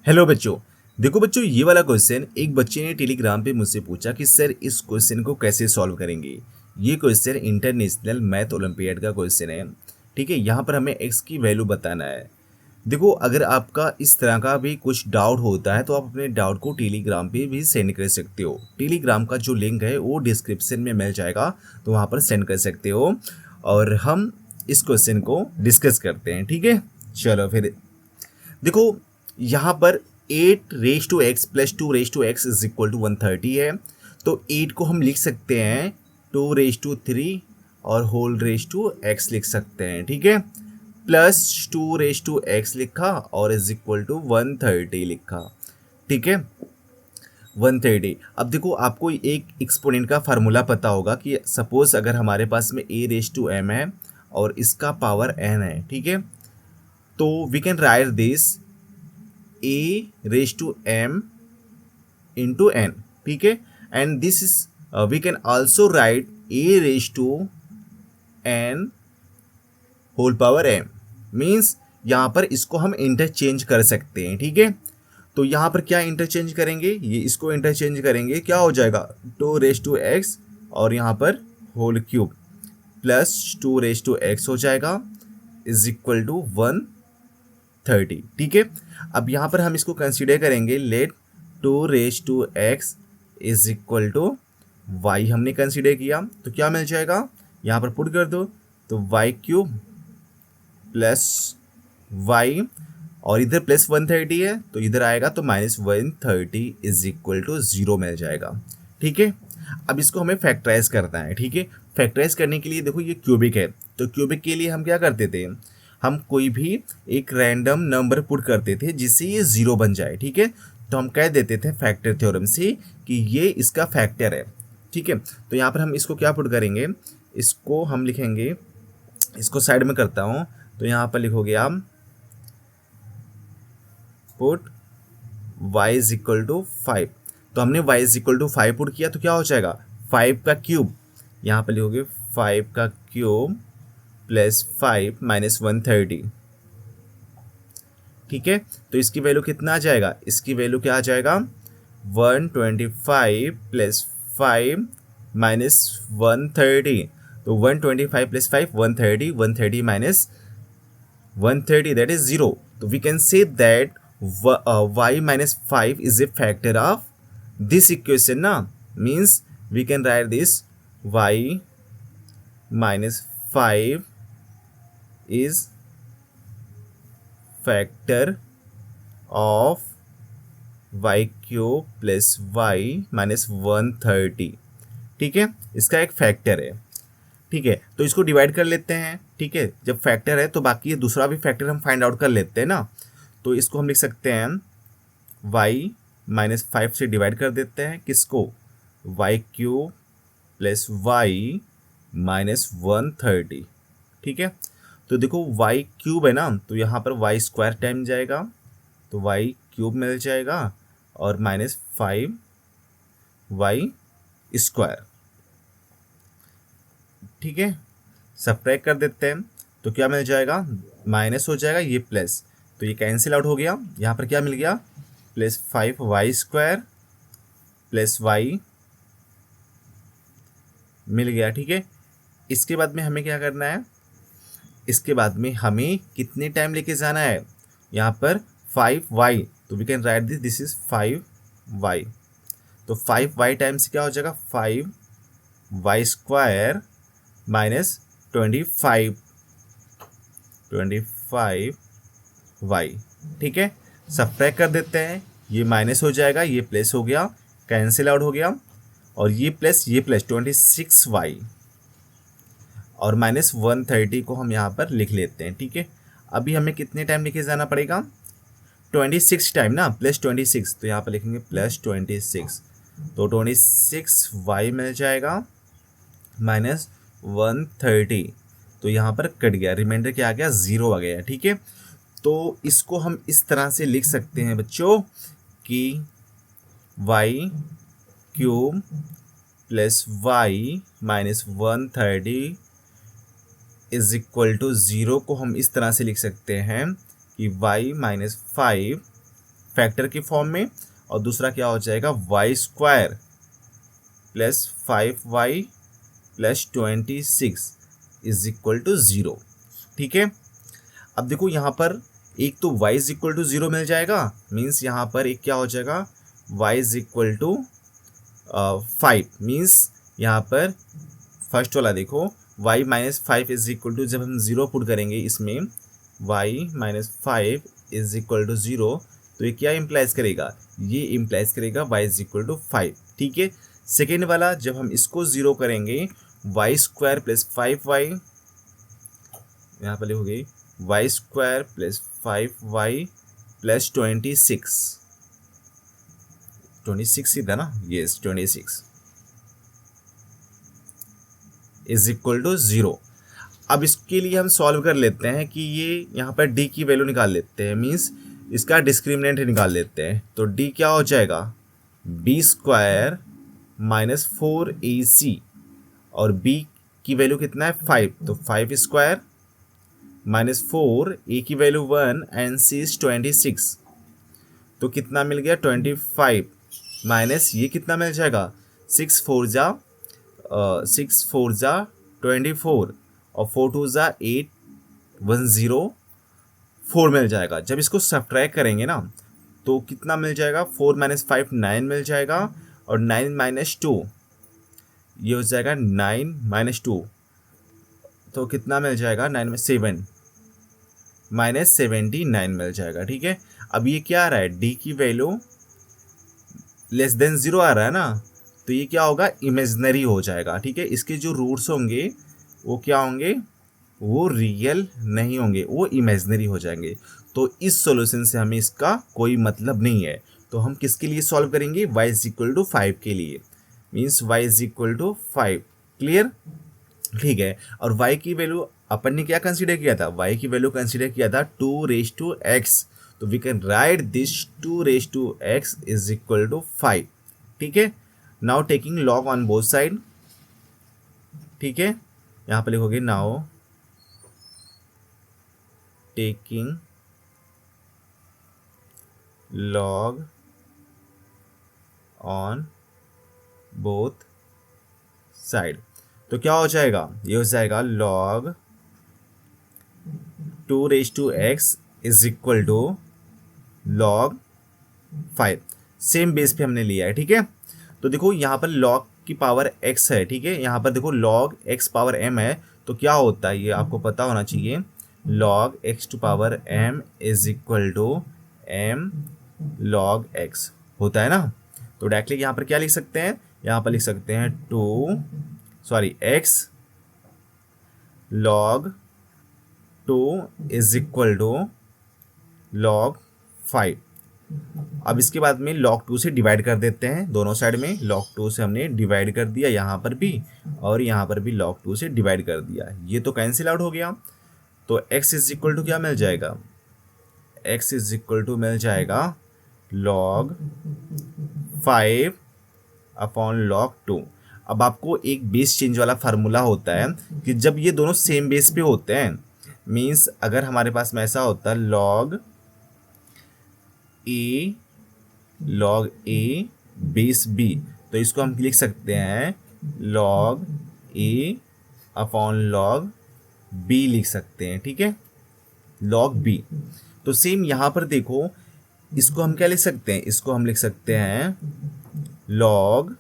Hello बच्चों। देखो बच्चों, ये वाला क्वेश्चन एक बच्चे ने टेलीग्राम पे मुझसे पूछा कि सर इस क्वेश्चन को कैसे सॉल्व करेंगे। ये क्वेश्चन इंटरनेशनल मैथ ओलंपियाड का क्वेश्चन है। ठीक है, यहाँ पर हमें एक्स की वैल्यू बताना है। देखो, अगर आपका इस तरह का भी कुछ डाउट होता है तो आप अपने डाउट को टेलीग्राम पे भी सेंड कर सकते हो। टेलीग्राम का जो लिंक है वो डिस्क्रिप्शन में मिल जाएगा, तो वहाँ पर सेंड कर सकते हो और हम इस क्वेश्चन को डिस्कस करते हैं। ठीक है, चलो फिर देखो, यहाँ पर 8 raise to x plus 2 raise to x is equal to 130 है। तो 8 को हम लिख सकते हैं 2 रेज टू 3 और होल रेज टू एक्स लिख सकते हैं। ठीक है, प्लस 2 रेज टू एक्स लिखा और इज इक्वल टू 130 लिखा। ठीक है, 130। अब देखो, आपको एक एक्सपोनेंट का फार्मूला पता होगा कि सपोज अगर हमारे पास में a रेज टू m है और इसका पावर n है। ठीक है, तो we can write this a raise to m into n। ठीक है, and this is we can also write a raise to n whole power m। Means यहाँ पर इसको हम इंटरचेंज कर सकते हैं। ठीक है, तो यहाँ पर क्या इंटरचेंज करेंगे, ये इसको इंटरचेंज करेंगे, क्या हो जाएगा 2 रेज टू x और यहाँ पर whole cube plus 2 raise to x हो जाएगा इज इक्वल टू 130। ठीक है, अब यहाँ पर हम इसको कंसीडर करेंगे, let 2 raise to x is equal to y हमने कंसीडर किया, तो क्या मिल जाएगा, यहाँ पर पुट कर दो, तो y क्यूब प्लस y और इधर प्लस 130 है तो इधर आएगा तो -130 इज इक्वल टू 0 मिल जाएगा। ठीक है, अब इसको हमें फैक्टराइज करना है। ठीक है, फैक्टराइज करने के लिए देखो ये क्यूबिक है, तो क्यूबिक के लिए हम क्या करते थे, हम कोई भी एक रैंडम नंबर पुट करते थे जिससे ये 0 बन जाए। ठीक है, तो हम कह देते थे फैक्टर थ्योरम से कि ये इसका फैक्टर है। ठीक है, तो यहाँ पर हम इसको क्या पुट करेंगे, इसको हम लिखेंगे, इसको साइड में करता हूँ, तो यहाँ पर लिखोगे आप put y is equal to 5। तो हमने y is equal to 5 put किया तो क्या हो जाएगा 5 का क्यूब, यहाँ पर लिखोगे 5 का क्यूब प्लस 5 माइनस 130। ठीक है, तो इसकी वैल्यू कितना आ जाएगा, इसकी वैल्यू क्या आ जाएगा 125 प्लस 5 माइनस 130। तो 125 plus 5 130, 130 minus 130 that is 0. So we can say that y minus 5 is a factor of this equation na, means we can write this y minus 5 is factor of y cube plus y minus 130। ठीक है, इसका एक factor है। ठीक है, तो इसको divide कर लेते हैं। ठीक है, जब फैक्टर है तो बाकी ये दूसरा भी फैक्टर हम फाइंड आउट कर लेते हैं ना, तो इसको हम लिख सकते हैं y माइनस 5 से डिवाइड कर देते हैं किसको, y cube plus y minus 130। ठीक है, तो देखो y क्यूब है ना, तो यहाँ पर y स्क्वायर टाइम जाएगा तो y क्यूब मिल जाएगा और माइनस 5y स्क्वायर। ठीक है, सब्ट्रैक्ट कर देते हैं तो क्या मिल जाएगा, माइनस हो जाएगा ये प्लस, तो ये कैंसिल आउट हो गया, यहाँ पर क्या मिल गया plus 5y square plus y मिल गया। ठीक है, इसके बाद में हमें क्या करना है, इसके बाद में हमें कितने टाइम लेके जाना है, यहाँ पर 5y, तो we can write this is 5y। तो 5y टाइम्स क्या हो जाएगा 5y स्क्वायर माइनस 25y। ठीक है, सब्ट्रैक्ट कर देते हैं, ये माइनस हो जाएगा, ये प्लस हो गया, कैंसिल आउट हो गया, और ये प्लस 26y और माइनस 130 को हम यहाँ पर लिख लेते हैं। ठीक है, अभी हमें कितने टाइम लेके जाना पड़ेगा 26 टाइम ना, प्लस 26, तो यहाँ पर लिखेंगे प्लस 26, तो 26y मिल जाएगा माइनस 130, तो यहाँ पर कट गया, रिमाइंडर क्या आ गया 0 आ गया। ठीक है, तो इसको हम इस तरह से लिख सकते हैं बच्चों कि y cube plus y minus 130 is equal to 0 को हम इस तरह से लिख सकते हैं कि y माइनस 5 फैक्टर के फॉर्म में, और दूसरा क्या हो जाएगा y square plus 5y plus 26 is equal to 0। ठीक है, अब देखो यहाँ पर एक तो y इज इक्वल टू 0 मिल जाएगा, मीन्स यहाँ पर एक क्या हो जाएगा y is equal to 5, means यहाँ पर फर्स्ट वाला देखो y minus 5 is equal to, जब हम 0 पुट करेंगे इसमें y minus 5 is equal to 0, तो ये क्या इम्प्लाइज करेगा, ये इम्प्लाइज करेगा y इज इक्वल टू 5। ठीक है, सेकेंड वाला जब हम इसको 0 करेंगे वाई स्क्वायर प्लस 5y, यहाँ पर लिखोगे y square plus 5y plus 26 ही था ना, यस 26 इज इक्वल टू 0। अब इसके लिए हम सॉल्व कर लेते हैं कि ये यहाँ पर d की वैल्यू निकाल लेते हैं, मीन्स इसका डिस्क्रिमिनेंट निकाल लेते हैं। तो d क्या हो जाएगा b स्क्वायर माइनस 4ac, और b की वैल्यू कितना है 5, तो 5 स्क्वायर माइनस 4, a की वैल्यू 1 एंड c इज 26, तो कितना मिल गया 25, माइनस ये कितना मिल जाएगा 6 4 जा 24 और 4 2 जा 8 104 मिल जाएगा। जब इसको सब्ट्रैक्ट करेंगे ना तो कितना मिल जाएगा 4 माइनस 5 9 मिल जाएगा, और 9 माइनस 2 ये हो जाएगा 9 माइनस 2, तो कितना मिल जाएगा 9 में 7 माइनस 79 मिल जाएगा। ठीक है, अब ये क्या आ रहा है d की वैल्यू लेस देन 0 आ रहा है ना, तो ये क्या होगा इमेजिनरी हो जाएगा। ठीक है, इसके जो रूट्स होंगे वो क्या होंगे, वो रियल नहीं होंगे, वो इमेजिनरी हो जाएंगे। तो इस सॉल्यूशन से हमें इसका कोई मतलब नहीं है। तो हम किसके लिए सॉल्व करेंगे y इज इक्वल टू 5 के लिए, means y is equal to 5। Clear, ठीक है। और y की वैल्यू अपन ने क्या कंसीडर किया था, y की वैल्यू कंसीडर किया था 2⁻x, तो we can write this 2⁻x is equal to 5। ठीक है, now taking log on both side. ठीक है, यहाँ पे लिखोगे now taking log on both side, तो क्या हो जाएगा, ये हो जाएगा log 2⁻x is equal to log 5। Same base पे हमने लिया है। ठीक है, तो देखो यहाँ पर log की पावर x है। ठीक है, यहाँ पर देखो log x पावर m है, तो क्या होता है ये आपको पता होना चाहिए, log x to power m is equal to m log x होता है ना। तो डायरेक्टली यहाँ पर क्या लिख सकते हैं, यहाँ पर लिख सकते हैं x log 2 is equal to log 5। अब इसके बाद में log 2 से डिवाइड कर देते हैं, दोनों साइड में log 2 से हमने डिवाइड कर दिया, यहाँ पर भी और यहाँ पर भी log 2 से डिवाइड कर दिया, ये तो कैंसिल आउट हो गया। तो x इज इक्वल टू क्या मिल जाएगा, x इज इक्वल टू मिल जाएगा log 5 अपॉन log 2। अब आपको एक बेस चेंज वाला फार्मूला होता है कि जब ये दोनों सेम बेस पे होते हैं, मीन्स अगर हमारे पास में ऐसा होता है log a बेस b, तो इसको हम लिख सकते हैं log a upon log b लिख सकते हैं। ठीक है, log b। तो सेम यहाँ पर देखो, इसको हम क्या लिख सकते हैं, इसको हम लिख सकते हैं log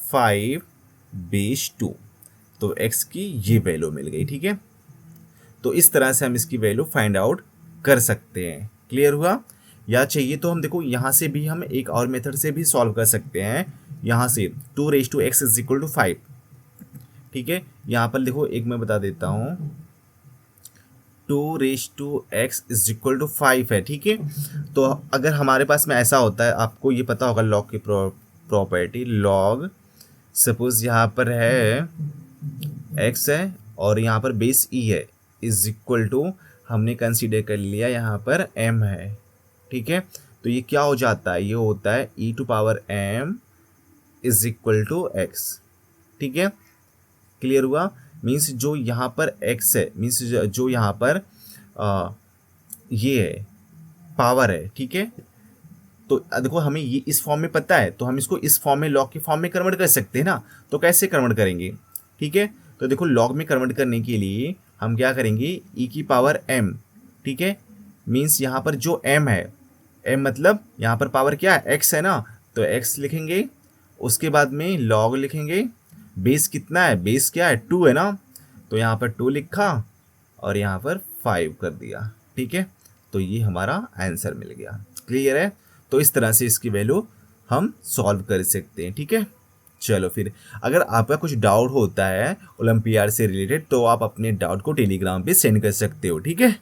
5 बेस 2, तो x की ये वैल्यू मिल गई। ठीक है, तो इस तरह से हम इसकी वैल्यू फाइंड आउट कर सकते हैं। क्लियर हुआ, या चाहिए तो हम देखो यहाँ से भी हम एक और मेथड से भी सॉल्व कर सकते हैं, यहाँ से 2⁻x इज इक्वल टू 5। ठीक है, यहाँ पर देखो एक मैं बता देता हूँ, 2⁻x इज इक्वल टू 5 है। ठीक है, तो अगर हमारे पास में ऐसा होता है, आपको ये पता होगा लॉग की प्रॉपर्टी, लॉग सपोज यहाँ पर है x है और यहाँ पर बेस e है, इज इक्वल टू हमने कंसीडर कर लिया यहाँ पर m है। ठीक है, तो ये क्या हो जाता है, ये होता है e to power m is equal to x। ठीक है, क्लियर हुआ, मीन्स जो यहाँ पर x है, मीन्स जो यहाँ पर ये है पावर है। ठीक है, तो देखो हमें ये इस फॉर्म में पता है, तो हम इसको इस फॉर्म में लॉग के फॉर्म में कन्वर्ट कर सकते हैं ना। तो कैसे कन्वर्ट करेंगे, ठीक है। तो देखो लॉग में कन्वर्ट करने के लिए हम क्या करेंगे, ई की पावर m, ठीक है। मीन्स यहाँ पर जो m है, m मतलब यहाँ पर पावर क्या है, x है ना, तो x लिखेंगे, उसके बाद में लॉग लिखेंगे, बेस कितना है, बेस क्या है 2 है ना, तो यहाँ पर 2 लिखा और यहाँ पर 5 कर दिया, ठीक है। तो ये हमारा आंसर मिल गया। क्लियर है। तो इस तरह से इसकी वैल्यू हम सॉल्व कर सकते हैं, ठीक है। चलो फिर अगर आपका कुछ डाउट होता है ओलंपियाड से रिलेटेड तो आप अपने डाउट को टेलीग्राम पे सेंड कर सकते हो, ठीक है।